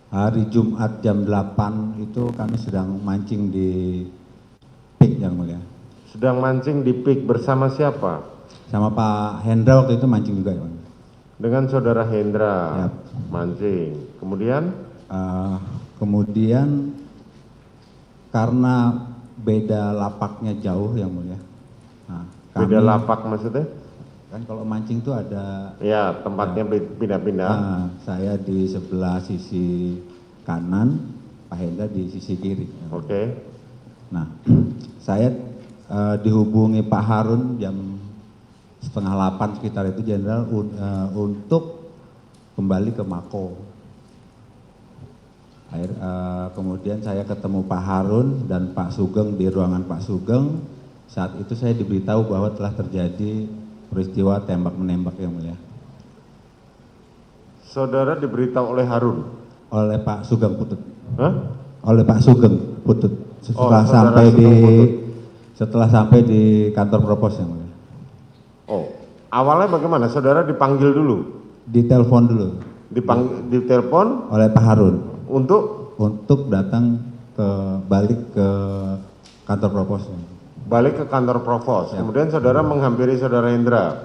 Hari Jumat jam 8 itu kami sedang mancing di PIK yang mulia. Sedang mancing di PIK bersama siapa? Sama Pak Hendra waktu itu mancing juga ya. Dengan saudara Hendra Yap. mancing. Kemudian Kemudian karena beda lapaknya jauh yang mulia. Nah, beda lapak maksudnya? Kan kalau mancing itu ada Ya, tempatnya pindah-pindah. Saya di sebelah sisi kanan, Pak Hendra di sisi kiri. Oke. Nah, saya dihubungi Pak Harun jam 7:30 sekitar itu Jenderal untuk kembali ke Mako. Kemudian saya ketemu Pak Harun dan Pak Sugeng di ruangan Pak Sugeng. Saat itu saya diberitahu bahwa telah terjadi peristiwa tembak-menembak yang mulia. Saudara diberitahu oleh Harun? Oleh Pak Sugeng Putut. Hah? Oleh Pak Sugeng Putut. Setelah sampai di kantor propos yang mulia. Oh, awalnya bagaimana? Saudara dipanggil dulu? Ditelepon dulu. Ditelepon? Oleh Pak Harun. Untuk datang balik ke kantor propos. Balik ke kantor provos. Ya. Kemudian saudara menghampiri saudara Hendra.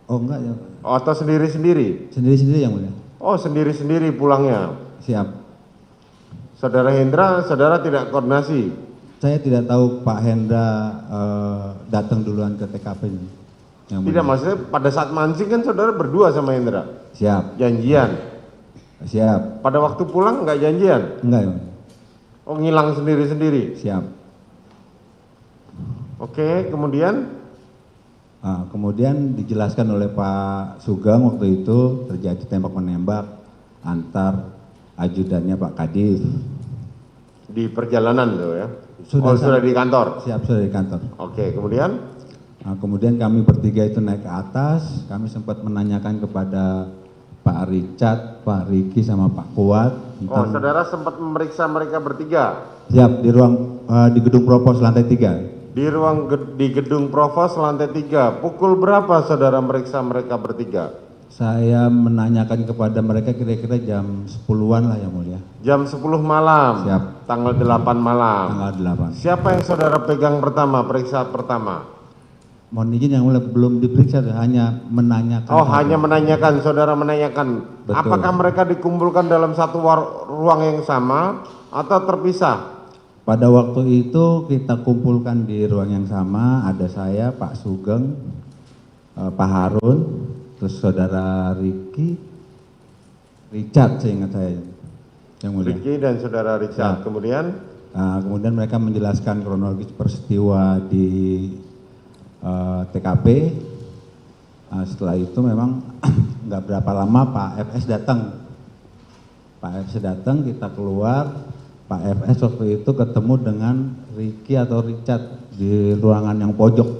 Oh enggak ya. Atau sendiri-sendiri? Sendiri-sendiri yang mulia. Oh, sendiri-sendiri pulangnya. Siap. Saudara Hendra, saudara tidak koordinasi? Saya tidak tahu Pak Hendra datang duluan ke TKP ini. Tidak, maksudnya pada saat mancing kan saudara berdua sama Hendra? Siap. Janjian? Siap. Pada waktu pulang nggak janjian? Enggak ya. Oh, ngilang sendiri-sendiri? Siap. Oke, kemudian? Kemudian dijelaskan oleh Pak Sugeng waktu itu terjadi tembak-menembak antar ajudannya Pak Kadif. Di perjalanan itu ya? Sudah di kantor? Siap, sudah di kantor. Oke, kemudian? Kemudian kami bertiga itu naik ke atas, kami sempat menanyakan kepada Pak Richard, Pak Riki, sama Pak Kuat. Saudara sempat memeriksa mereka bertiga? Siap, di gedung Propos lantai 3. Di gedung Provos lantai 3. Pukul berapa saudara meriksa mereka bertiga? Saya menanyakan kepada mereka kira-kira jam 10-an lah yang mulia. Jam 10 malam? Siap. Tanggal 8 malam? Tanggal 8. Siapa yang saudara pegang pertama, periksa pertama? Mohon izin yang mulia, belum diperiksa, hanya menanyakan. Oh, hanya menanyakan, saudara menanyakan. Betul. Apakah mereka dikumpulkan dalam satu ruang yang sama atau terpisah? Pada waktu itu kita kumpulkan di ruang yang sama, ada saya, Pak Sugeng, Pak Harun, terus saudara Richard seingat saya, yang mulia. Ricky dan saudara Richard. Ya. Kemudian mereka menjelaskan kronologis peristiwa di TKP. Setelah itu memang nggak berapa lama Pak FS datang. Kita keluar. Pak FS waktu itu ketemu dengan Ricky atau Richard di ruangan yang pojok.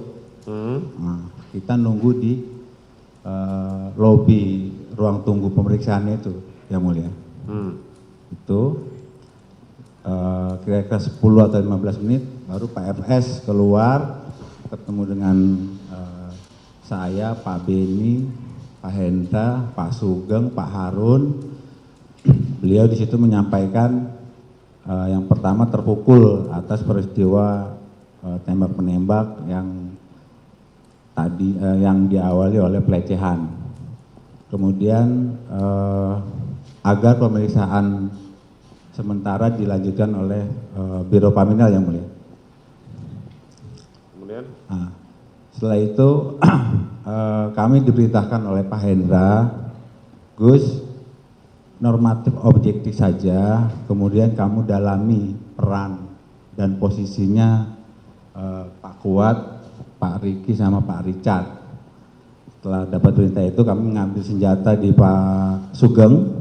Nah, kita nunggu di lobi ruang tunggu pemeriksaannya itu, yang mulia. Itu kira-kira 10 atau 15 menit baru Pak FS keluar ketemu dengan saya, Pak Beni, Pak Hendra, Pak Sugeng, Pak Harun. Beliau di situ menyampaikan yang pertama terpukul atas peristiwa tembak-menembak yang yang diawali oleh pelecehan. Kemudian agar pemeriksaan sementara dilanjutkan oleh Biro Paminal yang mulia. Kemudian? Setelah itu kami diberitakan oleh Pak Hendra, Gus, normatif objektif saja, kemudian kamu dalami peran dan posisinya Pak Kuat, Pak Riki, sama Pak Richard. Setelah dapat perintah itu kami mengambil senjata di Pak Sugeng,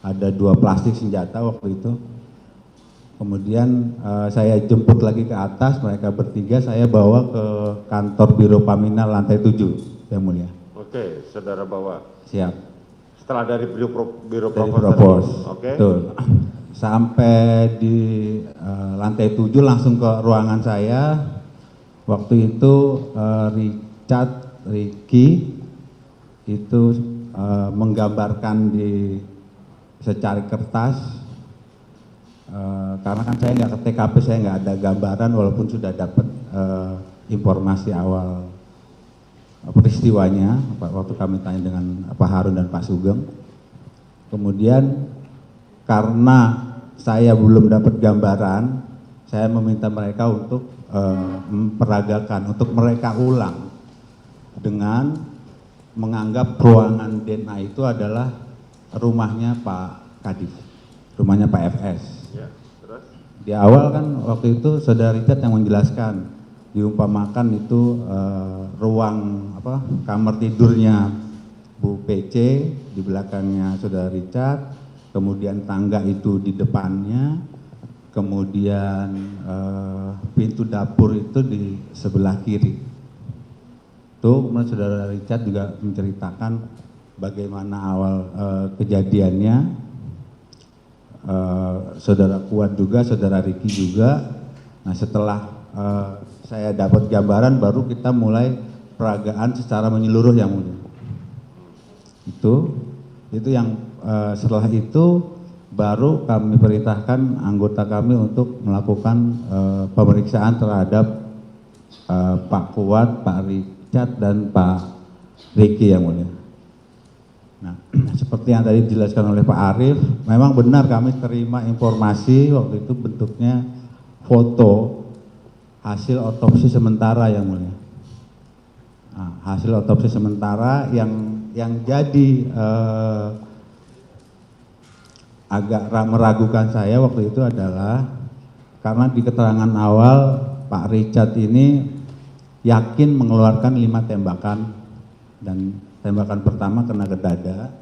ada 2 plastik senjata waktu itu. Kemudian saya jemput lagi ke atas, mereka bertiga saya bawa ke kantor Biro Paminal lantai 7, yang mulia. Oke, saudara bawa. Siap. Setelah dari Biro Propos. Oke. Betul. Sampai di lantai 7 langsung ke ruangan saya. Waktu itu Richard, Ricky itu menggambarkan di secari kertas, karena kan saya nggak ke TKP, saya nggak ada gambaran walaupun sudah dapat informasi awal peristiwanya waktu kami tanya dengan Pak Harun dan Pak Sugeng. Kemudian karena saya belum dapat gambaran, saya meminta mereka untuk memperagakan, untuk mereka ulang dengan menganggap ruangan DNA itu adalah rumahnya Pak Kadif, rumahnya Pak FS. Ya, terus? Di awal kan waktu itu saudara Richard yang menjelaskan, diumpamakan itu ruang kamar tidurnya Bu PC, di belakangnya saudara Richard, kemudian tangga itu di depannya, kemudian pintu dapur itu di sebelah kiri. Itu kemudian saudara Richard juga menceritakan bagaimana awal kejadiannya, saudara Kuat juga, saudara Riki juga. Nah setelah saya dapat gambaran baru kita mulai peragaan secara menyeluruh yang mulia. Itu yang setelah itu baru kami perintahkan anggota kami untuk melakukan pemeriksaan terhadap Pak Kuat, Pak Richard dan Pak Riki yang mulia. Nah, seperti yang tadi dijelaskan oleh Pak Arief, memang benar kami terima informasi waktu itu bentuknya foto hasil otopsi sementara yang mulia. Nah, hasil otopsi sementara yang jadi agak meragukan saya waktu itu adalah karena di keterangan awal Pak Richard ini yakin mengeluarkan 5 tembakan dan tembakan pertama kena ke dada,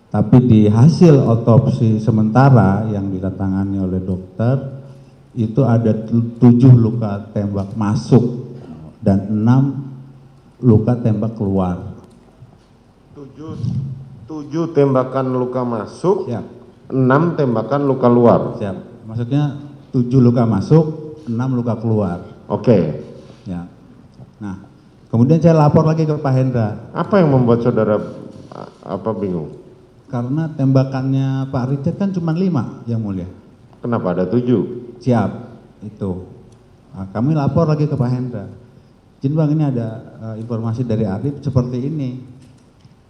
tapi di hasil otopsi sementara yang ditandatangani oleh dokter itu ada 7 luka tembak masuk dan 6 luka tembak keluar. 7 tembakan luka masuk, Siap. 6 tembakan luka luar. Siap. Maksudnya 7 luka masuk, 6 luka keluar. Oke. Ya. Nah, kemudian saya lapor lagi ke Pak Hendra. Apa yang membuat saudara bingung? Karena tembakannya Pak Richard kan cuma 5 yang mulia. Kenapa ada 7? Siap, itu. Nah, kami lapor lagi ke Pak Hendra. Izin Bang, ini ada informasi dari Arif seperti ini.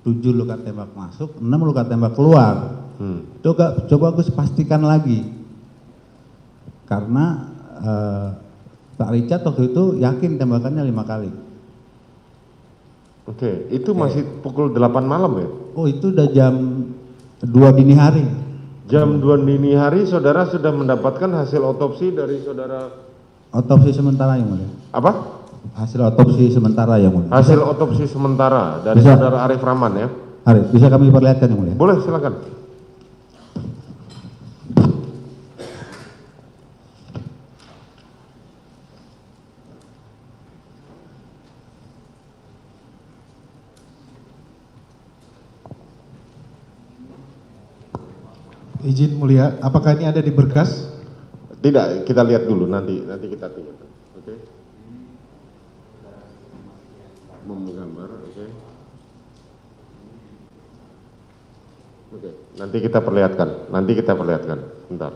7 luka tembak masuk, 6 luka tembak keluar. Coba Gus pastikan lagi. Karena Pak Richard waktu itu yakin tembakannya 5 kali. Oke, itu masih pukul 8 malam ya? Oh, itu udah jam 2 dini hari. Jam 2 dini hari saudara sudah mendapatkan hasil otopsi dari saudara? Otopsi sementara yang mulia. Apa? Hasil otopsi sementara yang mulia. Hasil otopsi sementara dari Bisa. saudara Arif Rahman ya? Arif, bisa kami perlihatkan yang mulia? Boleh, silakan. Izin mulia, apakah ini ada di berkas? Tidak, kita lihat dulu nanti kita tengok. Oke. Menggambar, oke. Oke, nanti kita perlihatkan. Bentar.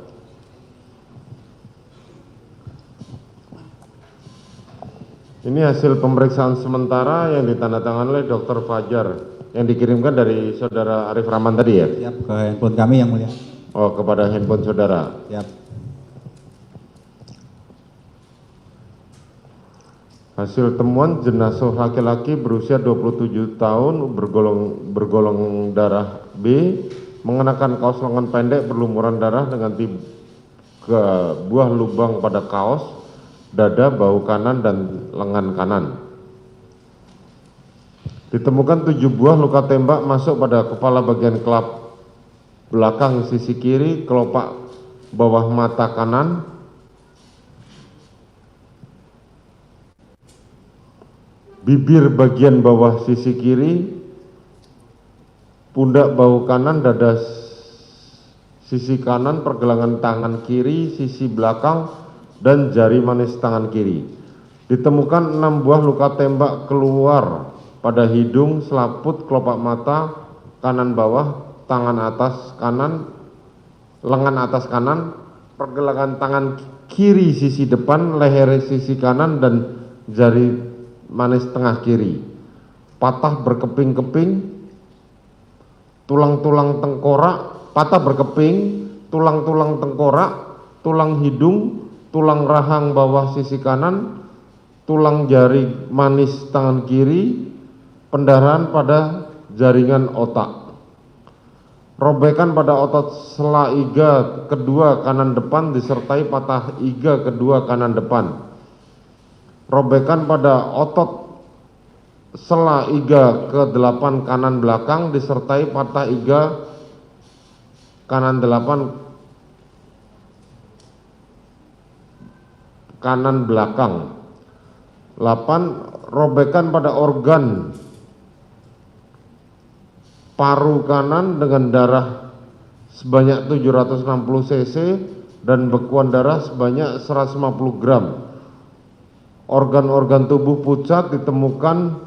Ini hasil pemeriksaan sementara yang ditandatangani oleh Dr. Fajar yang dikirimkan dari saudara Arif Rahman tadi ya? Siap, ke handphone kami yang mulia. Oh, kepada handphone saudara. Siap. Hasil temuan jenazah laki-laki berusia 27 tahun bergolong darah B, mengenakan kaos lengan pendek berlumuran darah dengan 3 buah lubang pada kaos, dada, bahu kanan, dan lengan kanan. Ditemukan 7 buah luka tembak masuk pada kepala bagian kelap belakang sisi kiri, kelopak bawah mata kanan, bibir bagian bawah sisi kiri, pundak bahu kanan, dada sisi kanan, pergelangan tangan kiri, sisi belakang, dan jari manis tangan kiri. Ditemukan 6 buah luka tembak keluar pada hidung, selaput, kelopak mata, kanan bawah, tangan atas kanan, lengan atas kanan, pergelangan tangan kiri sisi depan, leher sisi kanan, dan jari manis tengah kiri. Patah berkeping-keping, tulang-tulang tengkorak, patah berkeping, tulang-tulang tengkorak, tulang hidung, tulang rahang bawah sisi kanan, tulang jari manis tangan kiri, pendarahan pada jaringan otak. Robekan pada otot sela iga kedua kanan depan disertai patah iga kedua kanan depan. Robekan pada otot sela iga ke-8 kanan belakang disertai patah iga kanan 8 kanan belakang. 8. Robekan pada organ paru kanan dengan darah sebanyak 760 cc dan bekuan darah sebanyak 150 gram. Organ-organ tubuh pucat ditemukan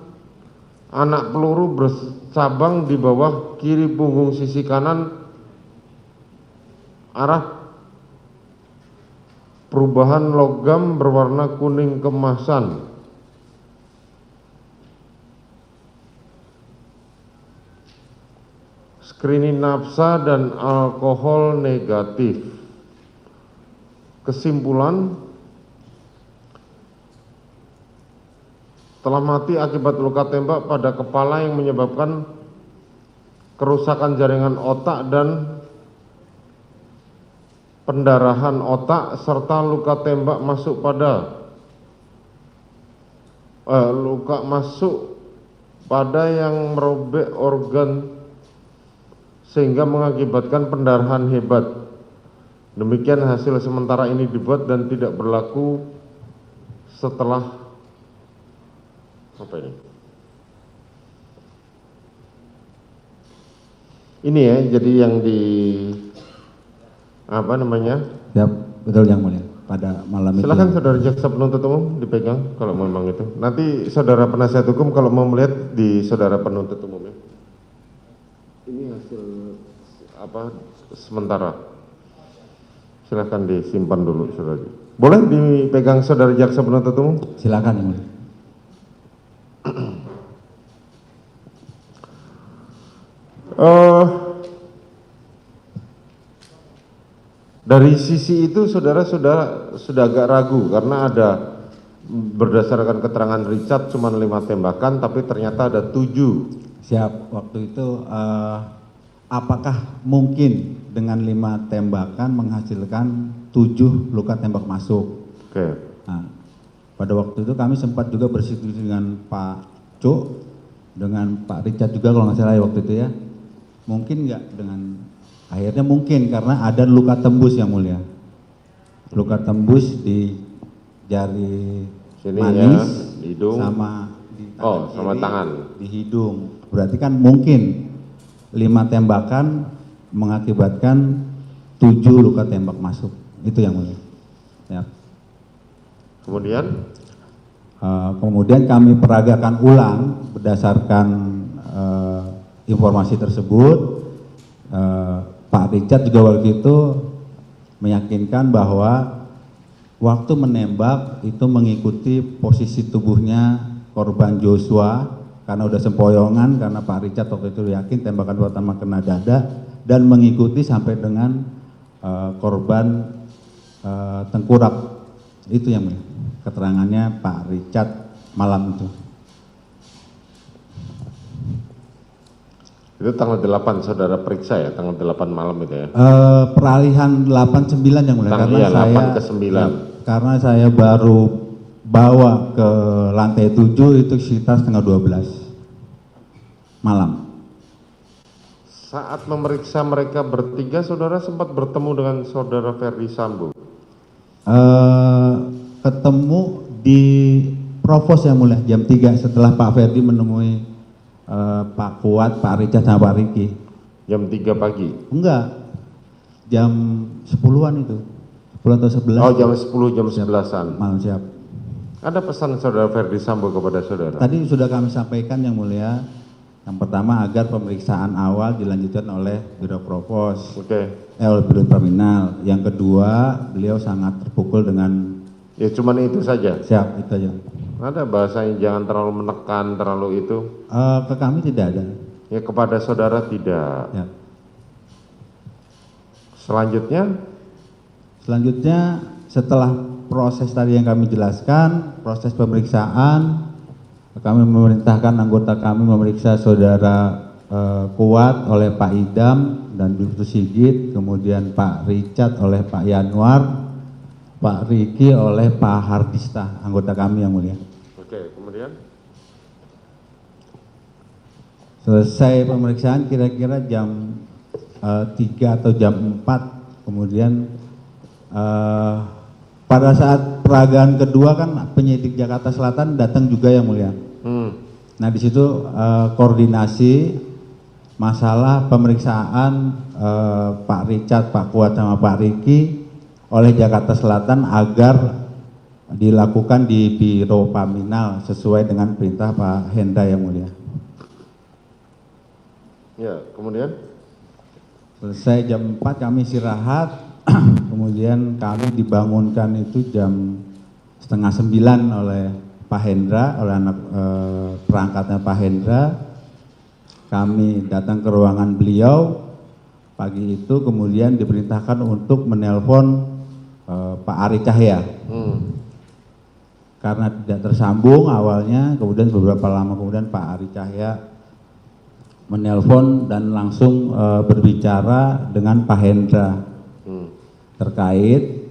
anak peluru bercabang di bawah kiri punggung sisi kanan arah perubahan logam berwarna kuning kemasan. Screening nafsa dan alkohol negatif. Kesimpulan, telah mati akibat luka tembak pada kepala yang menyebabkan kerusakan jaringan otak dan pendarahan otak, serta luka tembak masuk pada yang merobek organ sehingga mengakibatkan pendarahan hebat. Demikian hasil sementara ini dibuat dan tidak berlaku setelah apa ini? Ini ya, jadi yang di apa namanya? Ya, betul yang mulia. Pada malam itu. Silakan saudara jaksa penuntut umum dipegang kalau memang itu. Nanti saudara penasihat hukum kalau mau melihat di saudara penuntut umum ya. Ini hasil apa sementara. Silakan disimpan dulu saudara. Boleh dipegang saudara jaksa penuntut umum? Silakan yang mulia. Dari sisi itu saudara sudah agak ragu karena ada berdasarkan keterangan Richard cuma 5 tembakan tapi ternyata ada 7. Siap. Waktu itu apakah mungkin dengan 5 tembakan menghasilkan 7 luka tembak masuk? Oke. Nah, pada waktu itu kami sempat juga berdiskusi dengan Pak Cuk, dengan Pak Richard juga kalau nggak salah ya waktu itu ya. Mungkin nggak dengan akhirnya mungkin karena ada luka tembus yang mulia. Luka tembus di jari Sini manis ya, di hidung. sama di tangan sama kiri, tangan. di hidung. Berarti kan mungkin 5 tembakan mengakibatkan 7 luka tembak masuk. Itu yang mulia. Ya. Kemudian kami peragakan ulang berdasarkan informasi tersebut. Pak Richard juga waktu itu meyakinkan bahwa waktu menembak itu mengikuti posisi tubuhnya korban Joshua karena udah sempoyongan, karena Pak Richard waktu itu yakin tembakan pertama kena dada dan mengikuti sampai dengan korban tengkurap. Itu yang keterangannya Pak Richard malam itu. Itu tanggal 8 saudara periksa ya, tanggal 8 malam itu ya? Peralihan 8-9 yang mulia, karena iya, saya 8 ke 9. Ya, karena saya baru bawa ke lantai 7 itu sekitar setengah 12 malam. Saat memeriksa mereka bertiga, saudara sempat bertemu dengan saudara Ferdi Sambo? Ketemu di Provos yang mulia jam 3 setelah Pak Ferdi menemui Pak Kuat, Pak Richard sama Pak Riki. Jam 3 pagi? Enggak, jam 10-an itu, 10 atau 11. Oh, jam 10, jam 11-an. Malam siap. Ada pesan saudara Ferdi Sambo kepada saudara? Tadi sudah kami sampaikan yang mulia, Yang pertama agar pemeriksaan awal dilanjutkan oleh Biro Propos, Oke. oleh Biro Paminal. Yang kedua, beliau sangat terpukul dengan Ya cuman itu saja. siap itu aja. Ada bahasanya jangan terlalu menekan, terlalu itu. Ke kami tidak ada. Ya kepada saudara tidak. Ya. Selanjutnya setelah proses tadi yang kami jelaskan, proses pemeriksaan, kami memerintahkan anggota kami memeriksa saudara Kuat oleh Pak Idam dan Dr. Sigit, kemudian Pak Richard oleh Pak Yanwar, Pak Riki oleh Pak Hardista, anggota kami yang mulia. Oke, kemudian? Selesai pemeriksaan kira-kira jam 3 atau jam 4, kemudian pada saat peragaan kedua kan penyidik Jakarta Selatan datang juga yang mulia. Nah di situ koordinasi masalah pemeriksaan Pak Richard, Pak Kuat sama Pak Riki oleh Jakarta Selatan agar dilakukan di Biro Paminal sesuai dengan perintah Pak Hendra yang mulia. Ya, kemudian? Selesai jam 4 kami istirahat, kemudian kami dibangunkan itu jam 8:30 oleh Pak Hendra, oleh anak perangkatnya Pak Hendra. Kami datang ke ruangan beliau pagi itu, kemudian diperintahkan untuk menelpon Pak Ari Cahya. Karena tidak tersambung awalnya, kemudian beberapa lama kemudian Pak Ari Cahya menelpon dan langsung berbicara dengan Pak Hendra terkait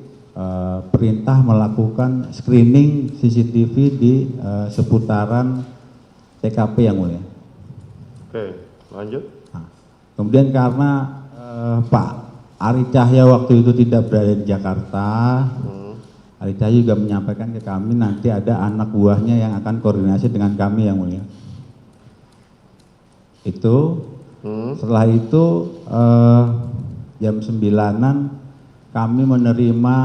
perintah melakukan screening CCTV di seputaran TKP yang mulia. Oke, lanjut. Nah, kemudian karena Pak Ari Cahya waktu itu tidak berada di Jakarta, Ari Cahya juga menyampaikan ke kami nanti ada anak buahnya yang akan koordinasi dengan kami yang mulia. Itu setelah itu jam 9-an kami menerima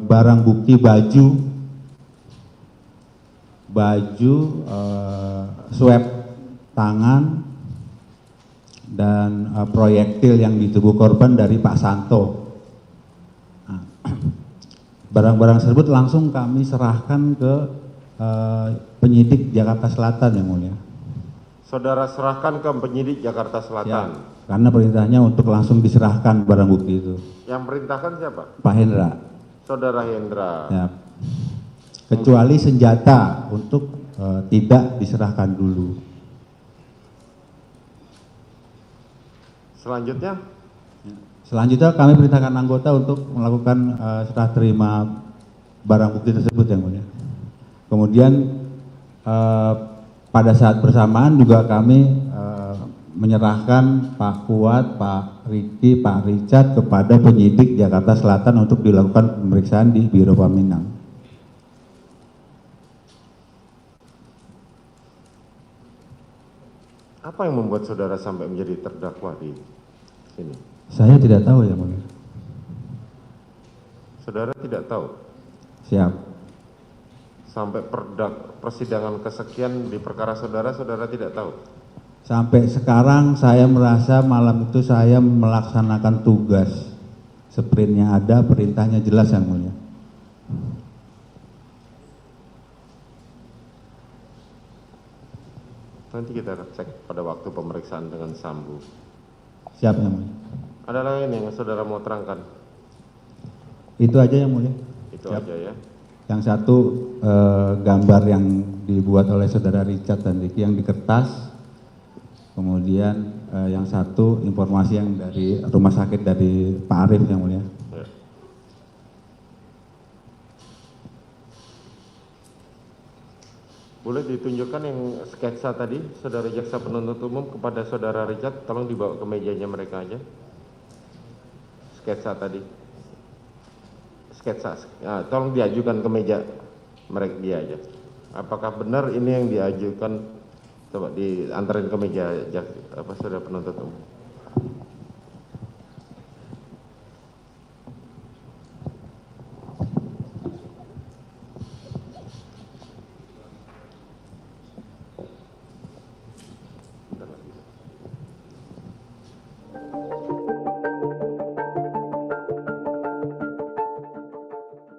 barang bukti baju swab tangan dan proyektil yang di tubuh korban dari Pak Santo. Nah, barang-barang tersebut langsung kami serahkan ke penyidik Jakarta Selatan yang mulia. Saudara serahkan ke penyidik Jakarta Selatan. Ya, karena perintahnya untuk langsung diserahkan barang bukti itu. Yang perintahkan siapa? Pak Hendra. Saudara Hendra. Ya. Kecuali senjata untuk tidak diserahkan dulu. Selanjutnya kami perintahkan anggota untuk melakukan serah terima barang bukti tersebut yang mulia. Kemudian pada saat bersamaan juga kami menyerahkan Pak Kuat, Pak Riki, Pak Richard kepada penyidik Jakarta Selatan untuk dilakukan pemeriksaan di Biro Paminal. Apa yang membuat saudara sampai menjadi terdakwa di sini? Saya tidak tahu yang mulia. Saudara tidak tahu? Siap. Sampai persidangan kesekian di perkara saudara, saudara tidak tahu? Sampai sekarang saya merasa malam itu saya melaksanakan tugas. Sprintnya ada, perintahnya jelas yang mulia. Nanti kita cek pada waktu pemeriksaan dengan Sambu. Siap yang mulia. Ada lain yang saudara mau terangkan? Itu aja yang mulia. Itu Siap. aja ya. Yang satu gambar yang dibuat oleh saudara Richard dan Ricky yang di kertas. Kemudian yang satu informasi yang dari rumah sakit dari Pak Arief yang mulia. Ya. Boleh ditunjukkan yang sketsa tadi, saudara jaksa penuntut umum kepada saudara Richard, tolong dibawa ke mejanya mereka aja. Sketsa tadi. Sketsa, nah, tolong diajukan ke meja mereka dia aja. Apakah benar ini yang diajukan? Coba diantarin ke meja saudara penuntut umum.